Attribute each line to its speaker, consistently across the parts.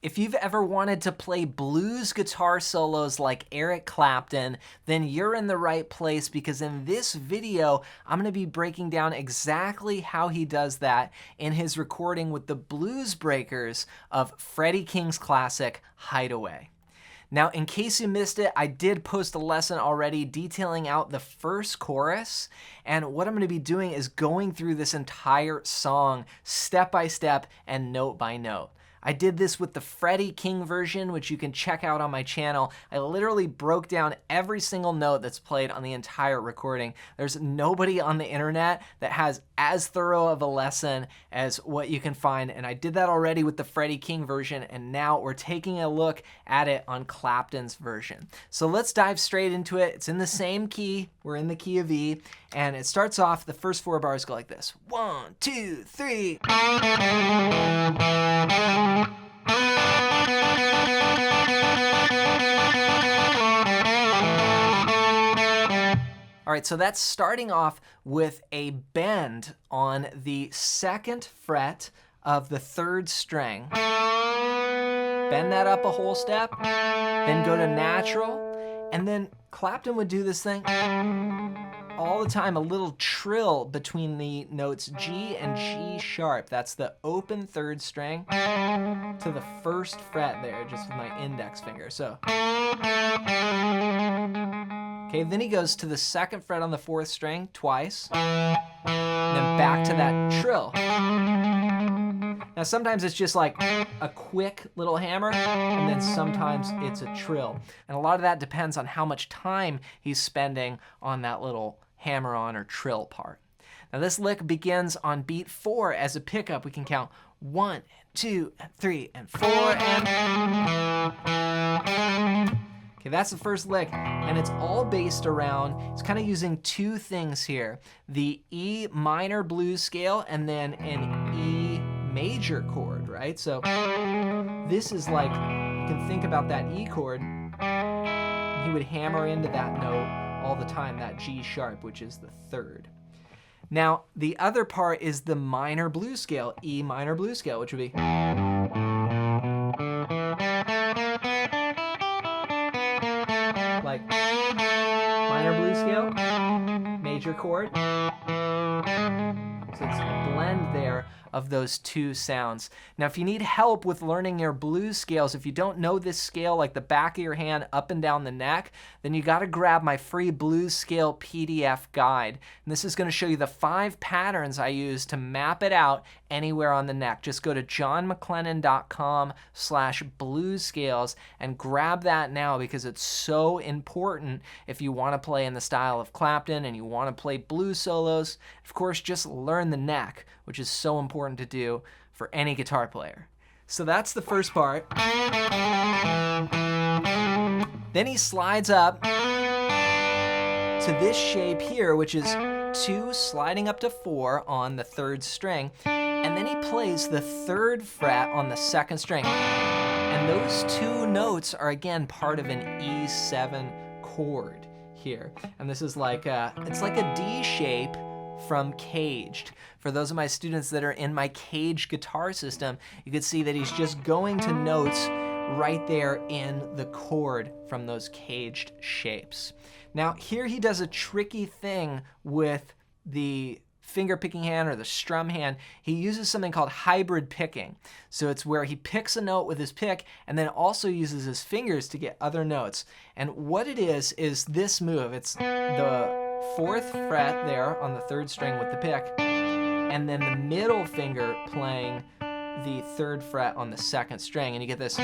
Speaker 1: If you've ever wanted to play blues guitar solos like Eric Clapton, then you're in the right place, because in this video, I'm going to be breaking down exactly how he does that in his recording with the Bluesbreakers of Freddie King's classic, Hideaway. Now, in case you missed it, I did post a lesson already detailing out the first chorus, and what I'm going to be doing is going through this entire song step by step and note by note. I did this with the Freddie King version, which you can check out on my channel. I literally broke down every single note that's played on the entire recording. There's nobody on the internet that has as thorough of a lesson as what you can find, and I did that already with the Freddie King version, and now we're taking a look at it on Clapton's version. So let's dive straight into it. It's in the same key. We're in the key of E, and it starts off, the first 4 bars go like this. 1, 2, 3. All right, so that's starting off with a bend on the 2nd fret of the 3rd string. Bend that up a whole step, then go to natural, and then Clapton would do this thing all the time, a little trill between the notes G and G sharp. That's the open 3rd string to the 1st fret there, just with my index finger. So, okay, then he goes to the 2nd fret on the 4th string twice, and then back to that trill. Now sometimes it's just like a quick little hammer, and then sometimes it's a trill. And a lot of that depends on how much time he's spending on that little hammer-on or trill part. Now this lick begins on beat 4 as a pickup. We can count 1, 2, 3, and 4, and... Okay, that's the first lick, and it's all based around, it's kind of using 2 things here. The E minor blues scale and then an E major chord, right? So this is like, you can think about that E chord, he would hammer into that note all the time, that G sharp, which is the 3rd. Now, the other part is the minor blues scale, E minor blues scale, which would be... like minor blues scale, major chord. So it's a blend there of those 2 sounds. Now, if you need help with learning your blues scales, if you don't know this scale like the back of your hand up and down the neck, then you got to grab my free blues scale PDF guide. And this is going to show you the 5 patterns I use to map it out anywhere on the neck. Just go to johnmcclennan.com/bluescales and grab that now, because it's so important if you want to play in the style of Clapton and you want to play blues solos. Of course, just learn the neck, which is so important to do for any guitar player. So that's the first part. Then he slides up to this shape here, which is 2 sliding up to 4 on the 3rd string, and then he plays the 3rd fret on the 2nd string. And those 2 notes are again part of an E7 chord here. And this is like it's like a D shape from Caged. For those of my students that are in my Caged guitar system, you can see that he's just going to notes right there in the chord from those Caged shapes. Now here he does a tricky thing with the finger picking hand or the strum hand. He uses something called hybrid picking. So it's where he picks a note with his pick and then also uses his fingers to get other notes. And what it is this move. It's the 4th fret there on the 3rd string with the pick, and then the middle finger playing the 3rd fret on the 2nd string, and you get this.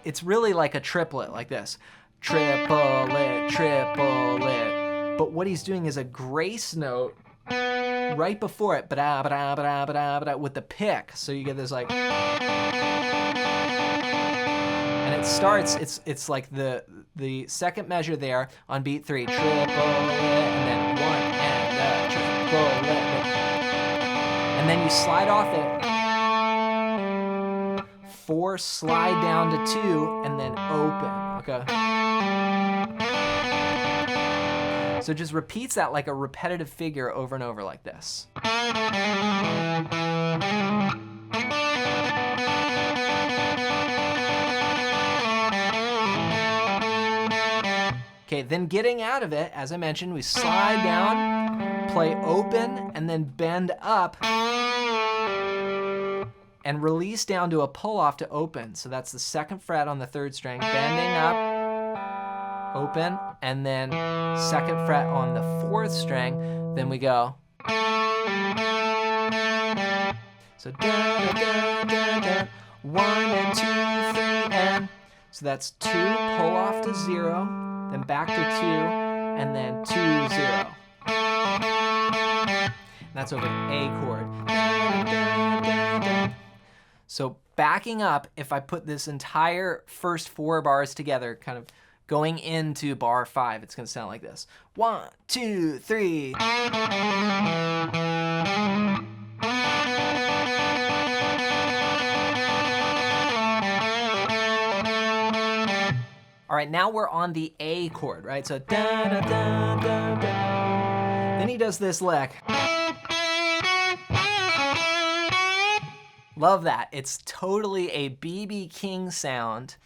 Speaker 1: It's really like a triplet, like this. Triplet, triplet. But what he's doing is a grace note right before it, ba-da, ba-da, ba-da, ba-da, ba-da, with the pick. So you get this like... And it starts, it's like the 2nd measure there on beat 3, triple lick, and then 1 and triple lick, and then you slide off it. 4 slide down to 2 and then open. Okay. So it just repeats that like a repetitive figure over and over like this. Okay, then getting out of it, as I mentioned, we slide down, play open, and then bend up, and release down to a pull-off to open. So that's the 2nd fret on the 3rd string, bending up, open, and then 2nd fret on the 4th string. Then we go. So da da da da da, 1 and 2, 3 and. So that's 2, pull off to 0, then back to 2, and then 2, 0. And that's over the A chord. So backing up, if I put this entire first 4 bars together, kind of going into bar 5, it's going to sound like this. 1, 2, 3. All right, now we're on the A chord, right? So da da da da da. Then he does this lick. Love that. It's totally a B.B. King sound.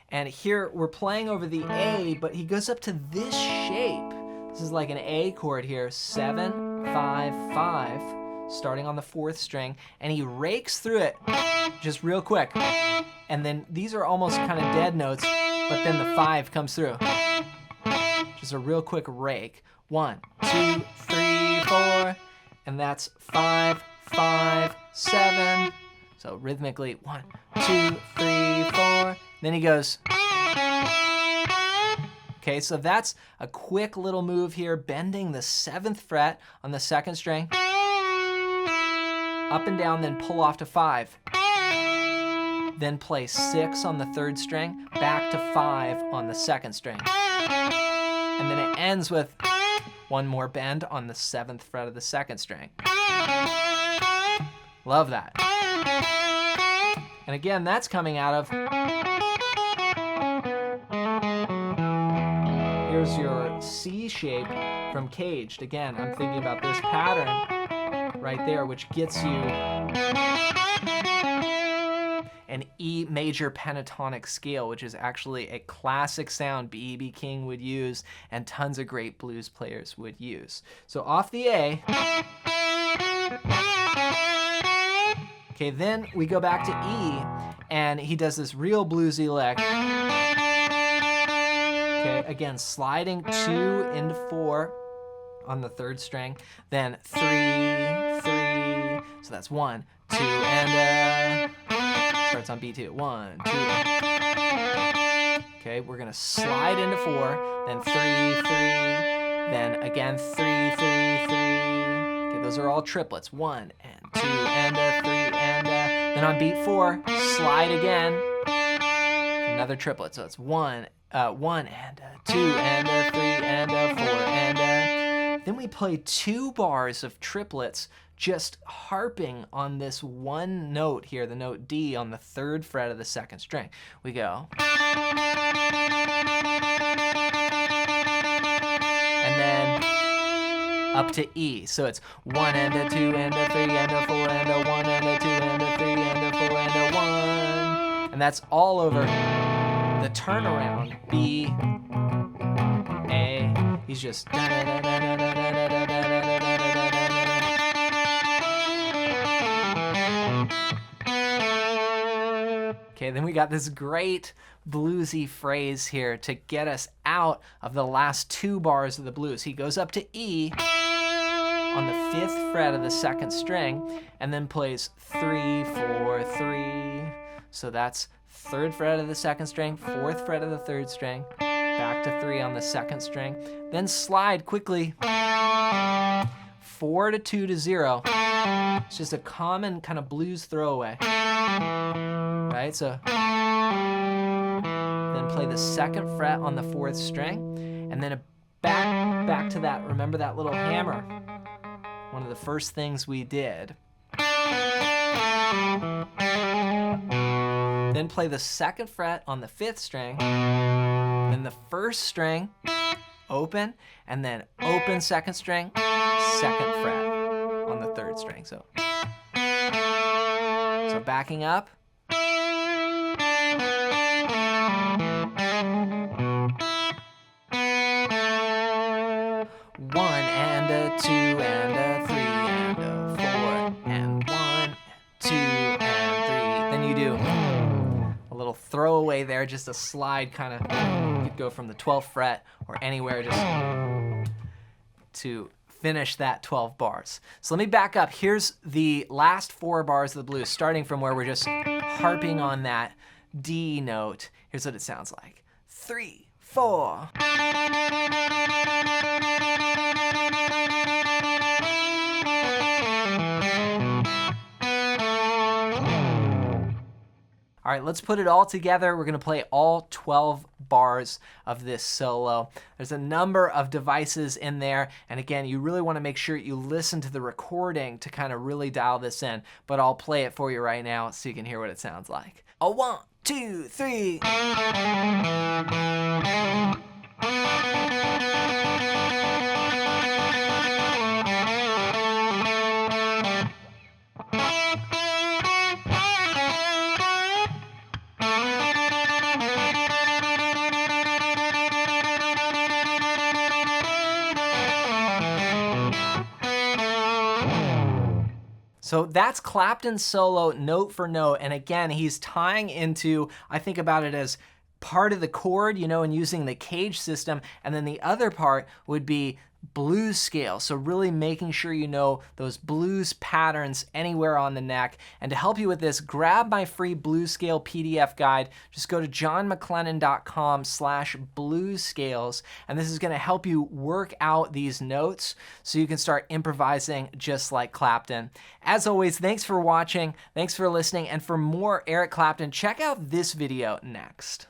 Speaker 1: And here we're playing over the A, but he goes up to this shape. This is like an A chord here, 7, 5, 5, starting on the 4th string, and he rakes through it just real quick. And then these are almost kind of dead notes, but then the 5 comes through. Just a real quick rake. 1, 2, 3, 4, and that's 5, 5, 7. So rhythmically, 1, 2, 3, 4. Then he goes. Okay, so that's a quick little move here, bending the 7th fret on the 2nd string. Up and down, then pull off to 5. Then play 6 on the 3rd string, back to 5 on the 2nd string. And then it ends with 1 more bend on the 7th fret of the 2nd string. Love that. And again, that's coming out of. Here's your C shape from Caged. Again, I'm thinking about this pattern right there, which gets you an E major pentatonic scale, which is actually a classic sound B.B. King would use and tons of great blues players would use. So off the A. Okay, then we go back to E, and he does this real bluesy lick. Okay, again, sliding 2 into 4 on the 3rd string, then 3, 3. So that's 1, 2, and starts on B2. 1, 2. Okay, we're gonna slide into 4, then 3, 3, then again 3, 3, 3. Okay, those are all triplets. 1 and 2 and 3 and then on beat 4, slide again. Another triplet. So it's 1, 1 and 2 and 3 and 4 and then we play 2 bars of triplets, just harping on this one note here, the note D on the 3rd fret of the 2nd string. We go. And then up to E. So it's 1 and 2 and 3 and 4 and 1 and 2 and 3 and 4 and 1. And that's all over the turnaround. B, A. He's just. Okay, then we got this great bluesy phrase here to get us out of the last 2 bars of the blues. He goes up to E on the 5th fret of the 2nd string and then plays 3, 4, 3. So that's 3rd fret of the 2nd string, 4th fret of the 3rd string, back to 3 on the 2nd string, then slide quickly 4 to 2 to 0. It's just a common kind of blues throwaway. Right, so then play the 2nd fret on the 4th string, and then back to that. Remember that little hammer? One of the first things we did. Then play the 2nd fret on the 5th string, then the 1st string, open, and then open 2nd string, 2nd fret on the 3rd string. So backing up. 1 and a 2 and a 3 and a 4 and 1, 2 and 3. Then you do a little throwaway there, just a slide kind of. You could go from the 12th fret or anywhere just to finish that 12 bars. So let me back up. Here's the last 4 bars of the blues, starting from where we're just harping on that D note. Here's what it sounds like. 3, 4. All right, let's put it all together. We're gonna play all 12 bars of this solo. There's a number of devices in there, and again, you really wanna make sure you listen to the recording to kind of really dial this in, but I'll play it for you right now so you can hear what it sounds like. A 1, 2, 3. So that's Clapton's solo note for note, and again, he's tying into, I think about it as part of the chord, you know, and using the cage system, and then the other part would be blues scale. So really making sure you know those blues patterns anywhere on the neck. And to help you with this, grab my free blues scale PDF guide. Just go to johnmcclennan.com/blues-scales, and this is going to help you work out these notes so you can start improvising just like Clapton. As always, thanks for watching, thanks for listening, and for more Eric Clapton, check out this video next.